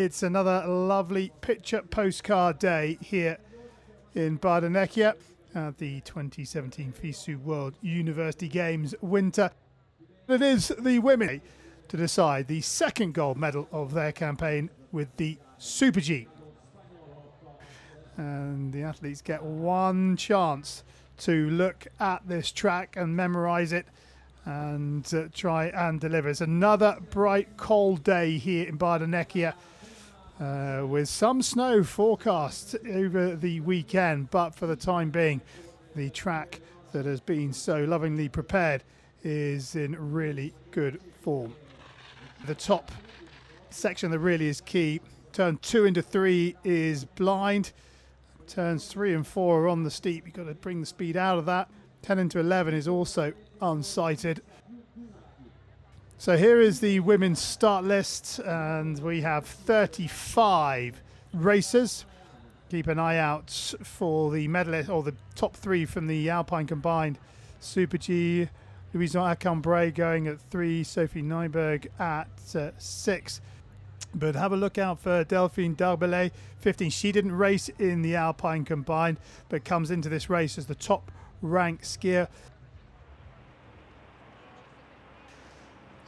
It's another lovely picture postcard day here in Bardonecchia at the 2017 FISU World University Games Winter. It is the women to decide the second gold medal of their campaign with the Super G. And the athletes get one chance to look at this track and memorize it and try and deliver. It's another bright, cold day here in Bardonecchia with some snow forecast over the weekend, but for the time being, the track that has been so lovingly prepared is in really good form. The top section that really is key. Turn 2 into 3 is blind. Turns 3 and 4 are on the steep. You've got to bring the speed out of that. 10 into 11 is also unsighted. So here is the women's start list, and we have 35 racers. Keep an eye out for the medalist, or the top 3 from the Alpine combined Super G. Louison Acambray going at 3, Sophie Nyberg at 6. But have a look out for Delphine Darbelay, 15. She didn't race in the Alpine combined, but comes into this race as the top ranked skier.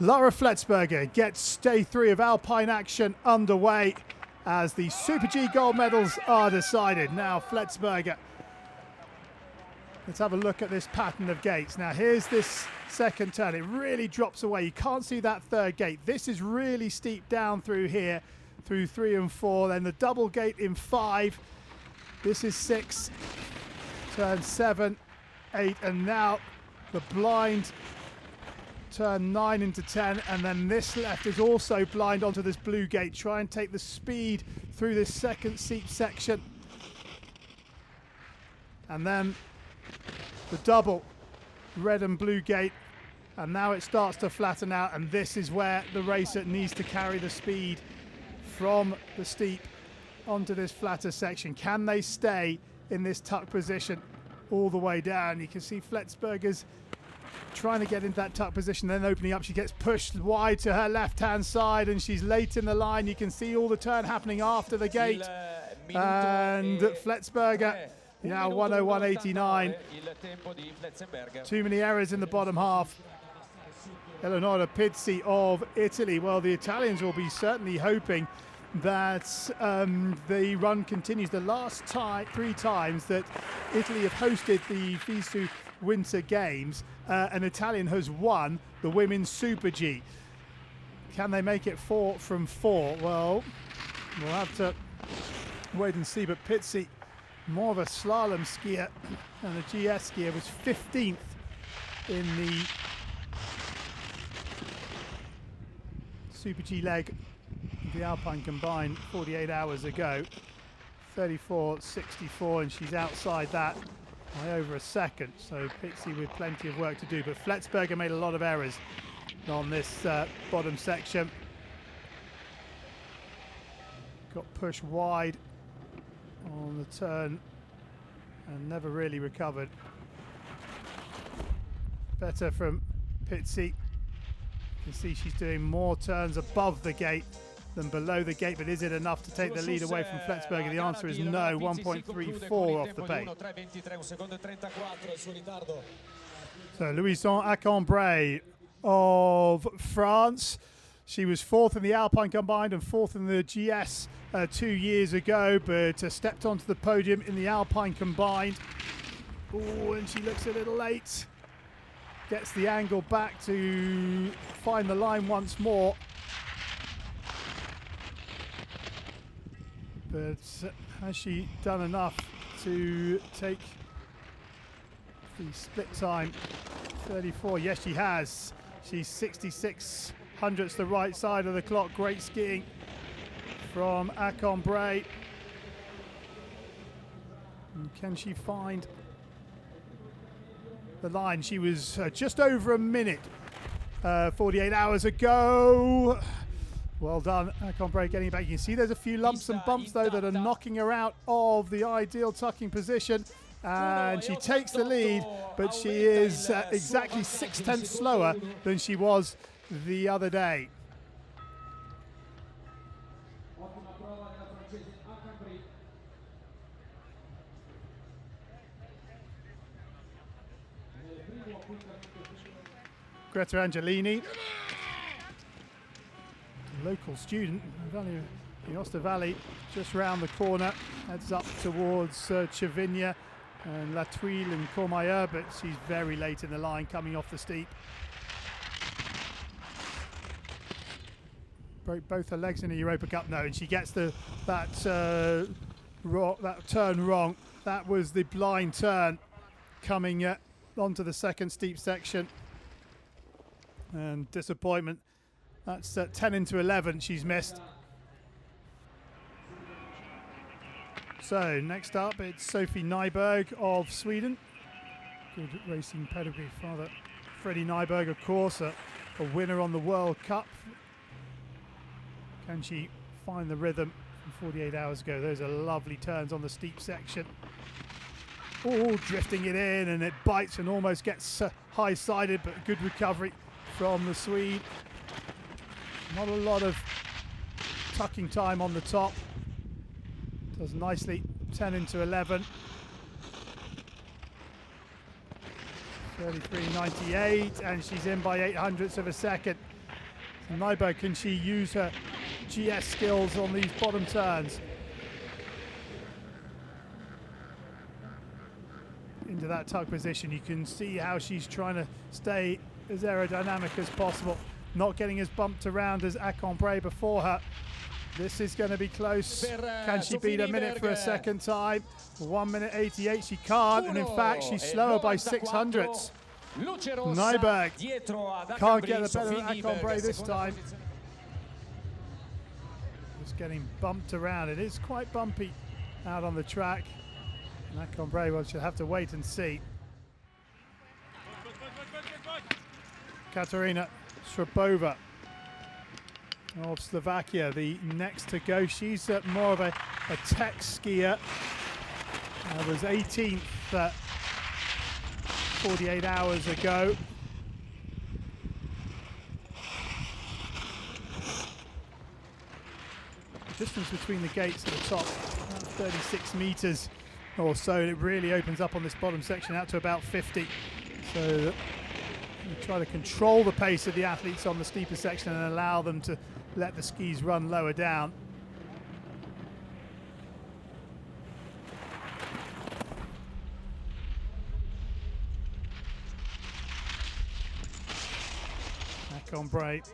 Lara Fletzberger gets day 3 of Alpine action underway as the Super G gold medals are decided. Now Fletzberger. Let's have a look at this pattern of gates. Now here's this second turn. It really drops away. You can't see that third gate. This is really steep down through here, through 3 and 4. Then the double gate in 5. This is 6. Turn 7, 8, and now the blind turn 9 into 10, and then this left is also blind onto this blue gate. Try and take the speed through this second steep section. And then the double red and blue gate, and now it starts to flatten out, and this is where the racer needs to carry the speed from the steep onto this flatter section. Can they stay in this tuck position all the way down? You can see Fletzberger's trying to get into that tuck position, then opening up. She gets pushed wide to her left hand side, and she's late in the line. You can see all the turn happening after the gate, and Fletzberger now 101.89. Too many errors in the bottom half. Eleonora Pizzi of Italy. Well, the Italians will be certainly hoping that the run continues. The last 3 times that Italy have hosted the FISU Winter Games, an Italian has won the women's Super G. Can they make it 4 from 4? Well, we'll have to wait and see, but Pizzi, more of a slalom skier, and the GS skier, was 15th in the Super G leg of the Alpine combined 48 hours ago. 34.64, and she's outside that by over a second. So Pizzi with plenty of work to do, but Fletzberger made a lot of errors on this bottom section. Got pushed wide on the turn and never really recovered. Better from Pizzi. You can see she's doing more turns above the gate than below the gate, but is it enough to take the lead away from Fletzberger? The answer is no. 1.34 off the pace. So Louison Acambray of France. She was 4th in the Alpine combined and 4th in the GS 2 years ago, but stepped onto the podium in the Alpine combined. Oh, and she looks a little late. Gets the angle back to find the line once more. But has she done enough to take the split time? 34, yes she has. She's 66 hundredths the right side of the clock. Great skiing from Acambray. And can she find the line? She was just over a minute 48 hours ago. Well done, Acambray getting back. You can see there's a few lumps and bumps though that are knocking her out of the ideal tucking position. And she takes the lead, but she is exactly 6/10 slower than she was the other day. Greta Angelini, local student, the Aosta Valley, just round the corner, heads up towards Cervinia and La Tuile and Courmayeur, but she's very late in the line coming off the steep. Broke both her legs in the Europa Cup, no, and she gets that turn wrong. That was the blind turn coming onto the second steep section. And disappointment. That's 10 into 11 she's missed. So next up it's Sophie Nyberg of Sweden. Good racing pedigree. Father Freddie Nyberg, of course, a winner on the World Cup. Can she find the rhythm from 48 hours ago? Those are lovely turns on the steep section. All drifting it in, and it bites and almost gets high-sided, but good recovery from the Swede. Not a lot of tucking time on the top. Does nicely, 10 into 11. 33.98, and she's in by 0.08 of a second. So Nyberg, can she use her GS skills on these bottom turns? Into that tuck position, you can see how she's trying to stay as aerodynamic as possible, not getting as bumped around as Acambray before her. This is going to be close. Can she beat a minute for a second time? 1 minute 88, she can't, and in fact she's slower by 600ths. Nyberg can't get the better of Acambray this time. Just getting bumped around. It is quite bumpy out on the track. And Acambray, well, she'll have to wait and see. Katarina Shrabova of Slovakia, the next to go. She's more of a tech skier. Was 18th 48 hours ago. The distance between the gates at the top, about 36 meters or so, and it really opens up on this bottom section out to about 50. So you try to control the pace of the athletes on the steeper section and allow them to let the skis run lower down. Acambray,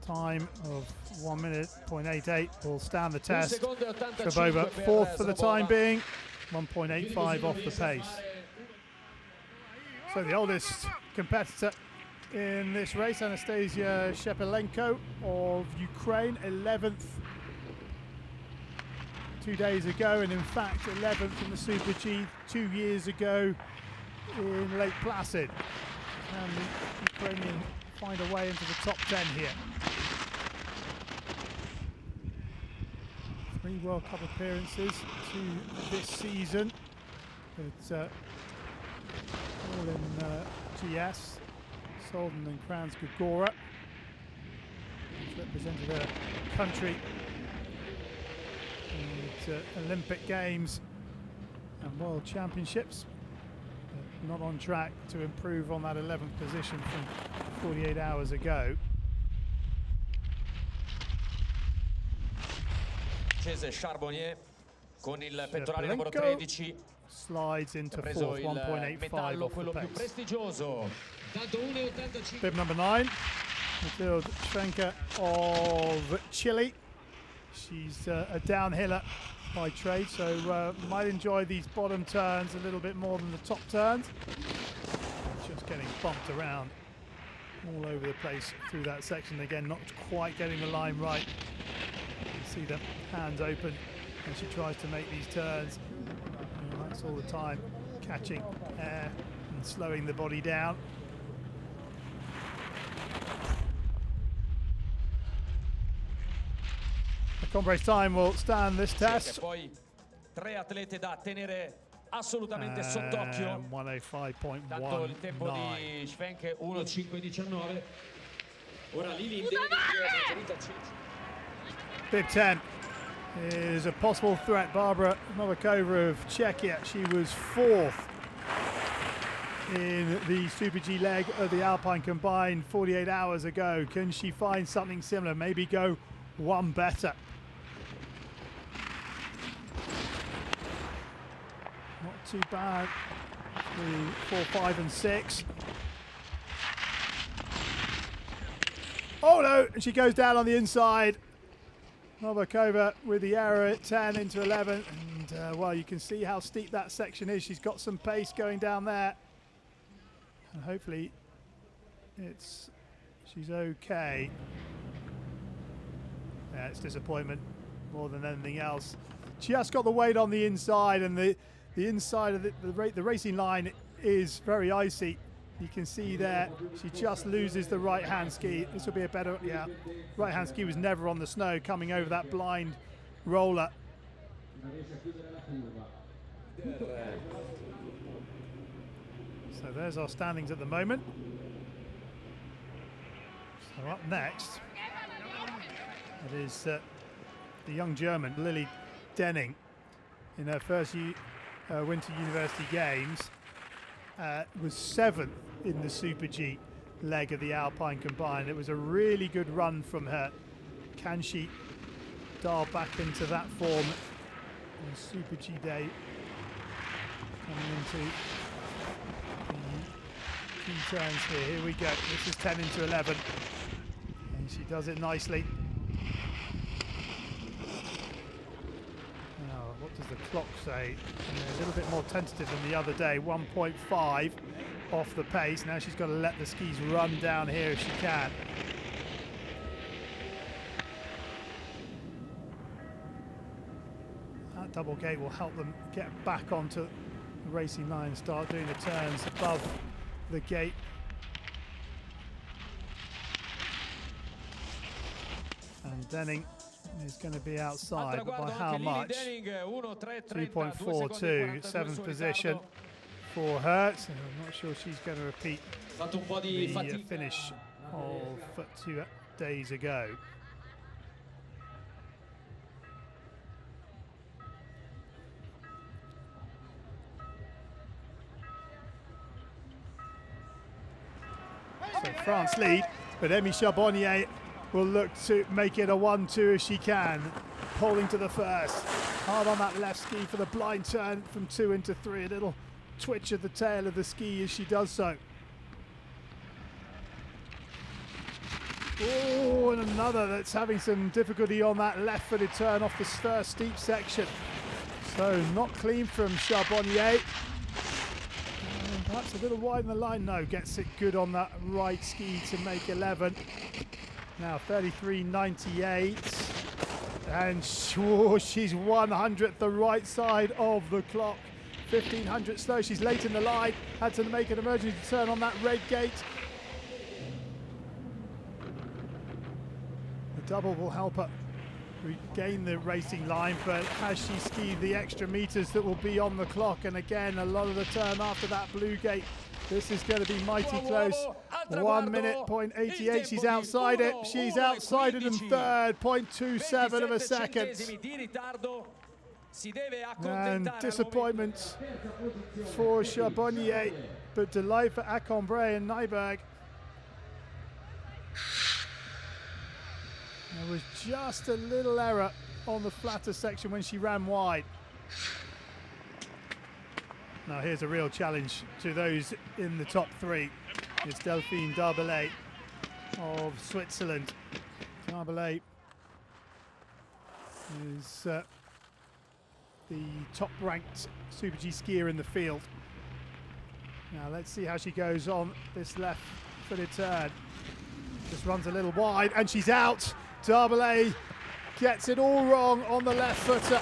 time of 1 minute 0.88 will stand the test. Shrabova fourth for the time being, 1.85 off the pace. So the oldest competitor in this race, Anastasia Shepelenko of Ukraine, 11th 2 days ago, and in fact 11th in the Super G 2 years ago in Lake Placid. And the Ukrainian find a way into the top 10 here. 3 World Cup appearances to this season. It's all in GS, Solden and Kranjska-Gora. Represented her country in Olympic Games and World Championships. Not on track to improve on that 11th position from 48 hours ago. Charbonnier con il pettorale numero 13 slides into fourth, 1.85 off the pace. Bib number 9, Mathilde Schwenker of Chile. She's a downhiller by trade, so might enjoy these bottom turns a little bit more than the top turns. Just getting bumped around all over the place through that section. Again, not quite getting the line right. You can see the hands open and she tries to make these turns. And that's all the time, catching air and slowing the body down. Acambray's time will stand this test. Poi 3 atlete da tenere assolutamente sott'occhio. 105.19. Tanto il tempo di Schwenke 1:5:19. Ora Lili Bib 10, is a possible threat. Barbara Novikova of Czechia, she was 4th in the Super G leg of the Alpine combined 48 hours ago. Can she find something similar? Maybe go one better. Not too bad. 3, 4, 5 and 6. Oh no, and she goes down on the inside. Novikova with the error at 10 into 11. And well, you can see how steep that section is. She's got some pace going down there. And hopefully she's okay. Yeah, it's disappointment more than anything else. Just got the weight on the inside, and the inside of the racing line is very icy. You can see there, she just loses the right-hand ski. This will be a better, yeah. Right-hand ski was never on the snow coming over that blind roller. So there's our standings at the moment. So up next, it is the young German, Lily Denning, in her first Winter University Games. Was 7th in the Super G leg of the Alpine combined. It was a really good run from her. Can she dial back into that form on Super G day? Coming into the key turns here. Here we go. This is 10 into 11. And she does it nicely. What does the clock say? A little bit more tentative than the other day. 1.5 off the pace. Now she's got to let the skis run down here if she can. That double gate will help them get back onto the racing line, start doing the turns above the gate. And Denning is going to be outside, but by how much? 3.42, 7th position for her. So I'm not sure she's going to repeat the finish of 2 days ago. So France lead, but Emy Charbonnier will look to make it a 1-2 if she can. Pulling to the first. Hard on that left ski for the blind turn from 2 into 3. A little twitch of the tail of the ski as she does so. Oh, and another that's having some difficulty on that left-footed turn off the first steep section. So not clean from Charbonnier. And perhaps a little wide in the line. No, gets it good on that right ski to make 11. Now 33.98, and she's 100th the right side of the clock. 1500 slow, she's late in the line, had to make an emergency turn on that red gate. The double will help her regain the racing line, but has she skied the extra meters that will be on the clock? And again, a lot of the turn after that blue gate. This is going to be mighty close. 1 minute, 0.88. She's outside it. She's outside it in third, 0.27 of a second. And disappointment for Charbonnier, but delight for Cambrai and Nyberg. There was just a little error on the flatter section when she ran wide. Now here's a real challenge to those in the top 3. It's Delphine Darbelet of Switzerland. Darbelet is the top-ranked Super G skier in the field. Now let's see how she goes on this left-footed turn. Just runs a little wide and she's out. Darbelet gets it all wrong on the left footer,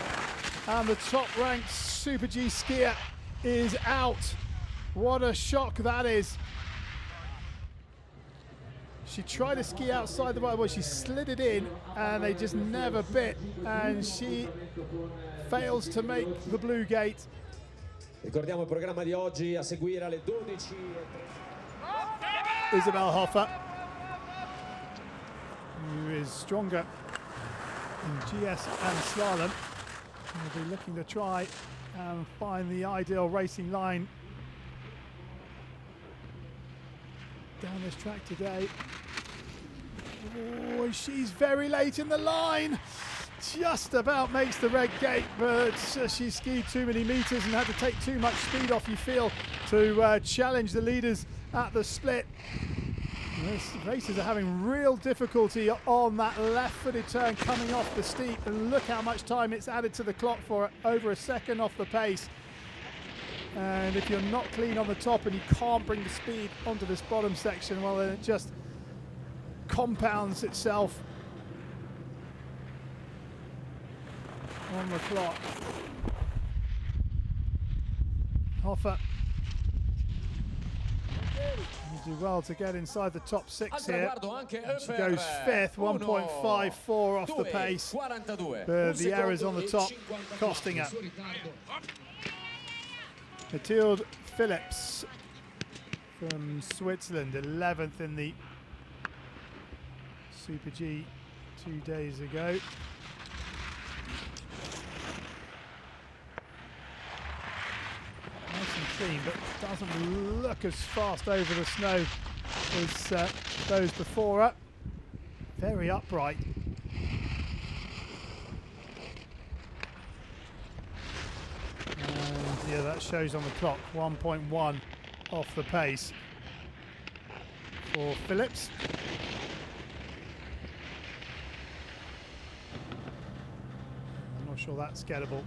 and the top-ranked Super G skier is out. What a shock that is. She tried to ski outside the right, well, she slid it in and they just never bit, and she fails to make the blue gate. Ricordiamo il programma di oggi, a seguire alle 12. Isabel Hofer, who is stronger in GS and slalom. We'll be looking to try and find the ideal racing line down this track today. Oh, she's very late in the line. Just about makes the red gate, but she skied too many meters and had to take too much speed off, you feel, to challenge the leaders at the split. These racers are having real difficulty on that left-footed turn coming off the steep, and look how much time it's added to the clock for it, over a second off the pace. And if you're not clean on the top and you can't bring the speed onto this bottom section, well, then it just compounds itself on the clock. Hoffer, you do well to get inside the top 6 here. She goes 5th, 1.54 off the pace. The errors on the top costing her. Mathilde Phillips from Switzerland, 11th in the Super G 2 days ago. Nice and clean, but doesn't look as fast over the snow as those before her. Very upright. And yeah, that shows on the clock, 1.1 off the pace for Phillips. I'm not sure that's gettable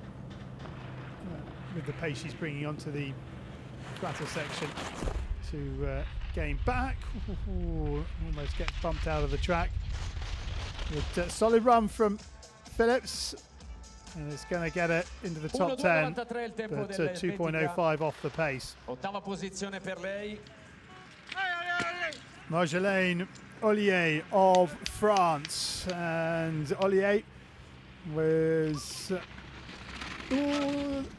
with the pace she's bringing onto the plateau section to gain back. Ooh, almost gets bumped out of the track. But, solid run from Phillips, and it's going to get it into the top 10, but 2.05 off the pace. Ottava posizione per lei. Marjolaine Ollier of France, and Ollier was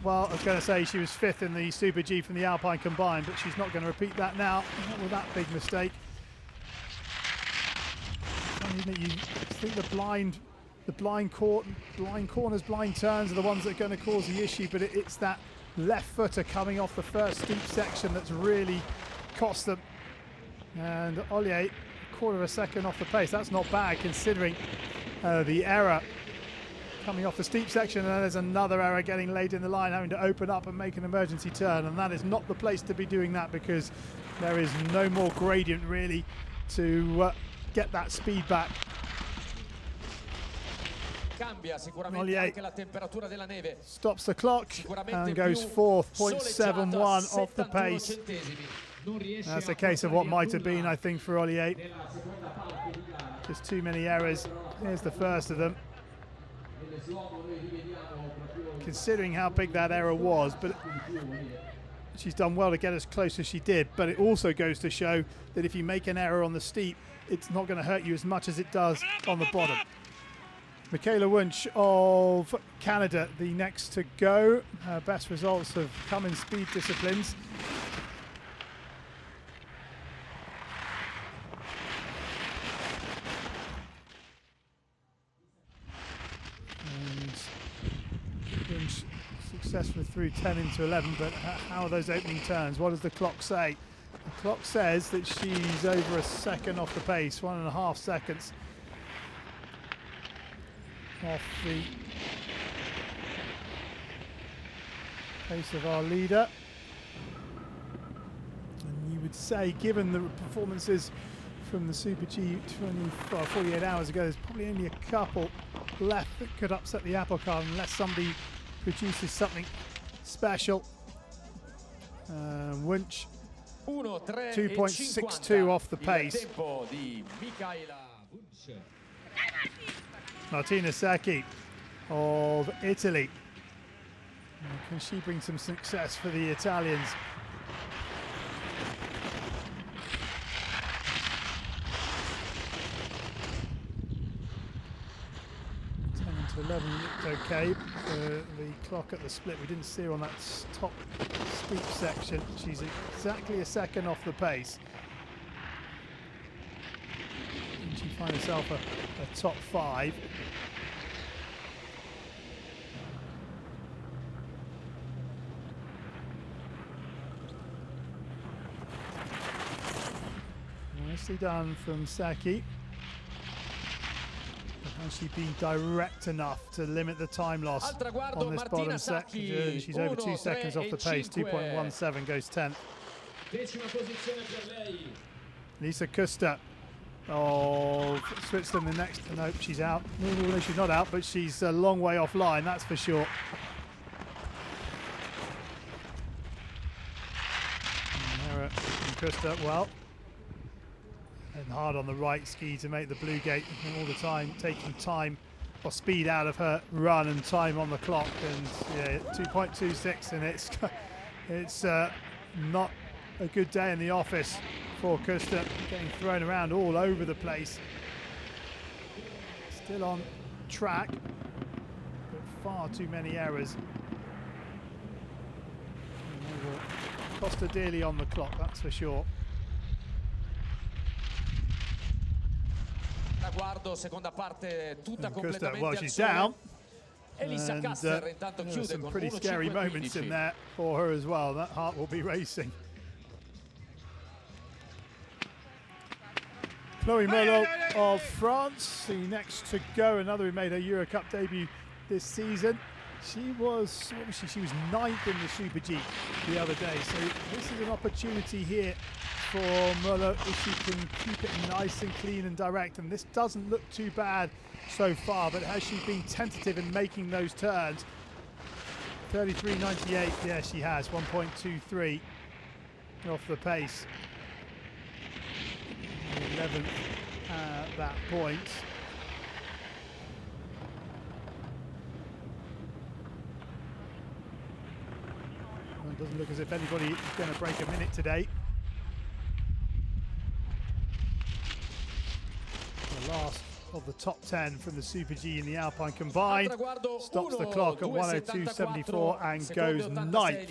well, I was going to say she was 5th in the Super G from the Alpine combined, but she's not going to repeat that now. Not with that big mistake. You think the blind corners, blind turns are the ones that are going to cause the issue, but it's that left footer coming off the first steep section that's really cost them. And Ollier, a quarter of a second off the pace. That's not bad considering the error coming off the steep section, and then there's another error getting late in the line, having to open up and make an emergency turn, and that is not the place to be doing that, because there is no more gradient really to get that speed back. Ollier stops the clock and goes 4th, 0.71 off the pace. That's a case of what might have been, I think, for Ollier. Just too many errors. Here's the first of them. Considering how big that error was, but she's done well to get as close as she did, but it also goes to show that if you make an error on the steep, it's not going to hurt you as much as it does on the bottom. Michaela Wunsch of Canada, the next to go. Her best results have come in speed disciplines. Wunsch successfully through 10 into 11, but how are those opening turns? What does the clock say? The clock says that she's over a second off the pace, 1.5 seconds off the pace of our leader. And you would say, given the performances from the Super G 48 hours ago, there's probably only a couple left that could upset the apple cart unless somebody produces something special. Wunsch 2.62 off the pace. Martina Secchi of Italy. Can she bring some success for the Italians? To 11 looked okay. The clock at the split, we didn't see her on that top steep section. She's exactly a second off the pace. And she finds herself a top 5. Nicely done from Seki. Has she been direct enough to limit the time loss on this bottom section? She's over 2 seconds off the pace. 2.17 goes 10th. Lisa Kuster of Switzerland the next. Nope, she's out. No, she's not out, but she's a long way offline, that's for sure. Kuster, well, and hard on the right ski to make the blue gate all the time, taking time or speed out of her run and time on the clock. And yeah, 2.26, and it's not a good day in the office for Kuster, getting thrown around all over the place. Still on track, but far too many errors. Cost her dearly on the clock, that's for sure. Kuster, well, she's down. And some pretty scary moments in there for her as well. That heart will be racing. Chloé Merlot of France, the next to go, another who made her Euro Cup debut this season. She was, she was 9th in the Super G the other day, so this is an opportunity here for Merlot if she can keep it nice and clean and direct. And this doesn't look too bad so far, but has she been tentative in making those turns? 33.98, yeah, she has, 1.23 off the pace. 11th at that point. It doesn't look as if anybody is going to break a minute today. The last of the top 10 from the Super G in the Alpine combined stops the clock at 102.74 and goes 9th.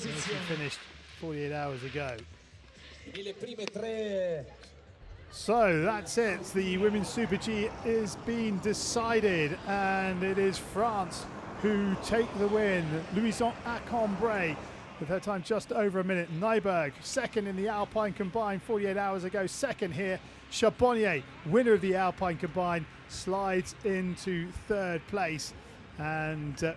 She finished 48 hours ago. So that's it. The Women's Super G is being decided, and it is France who take the win. Louison Acambray with her time just over a minute. Nyberg, second in the Alpine combined 48 hours ago. Second here. Charbonnier, winner of the Alpine combined, slides into 3rd place. And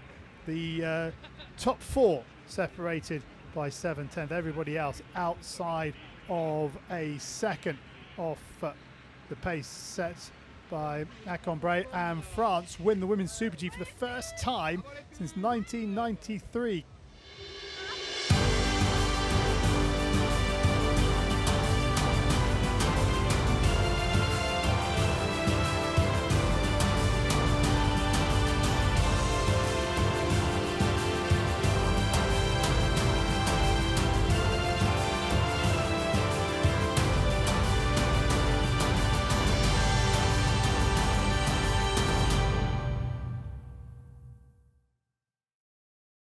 the top 4 separated by 7/10. Everybody else outside of a second off the pace set by Acambray, and France win the Women's Super G for the first time since 1993.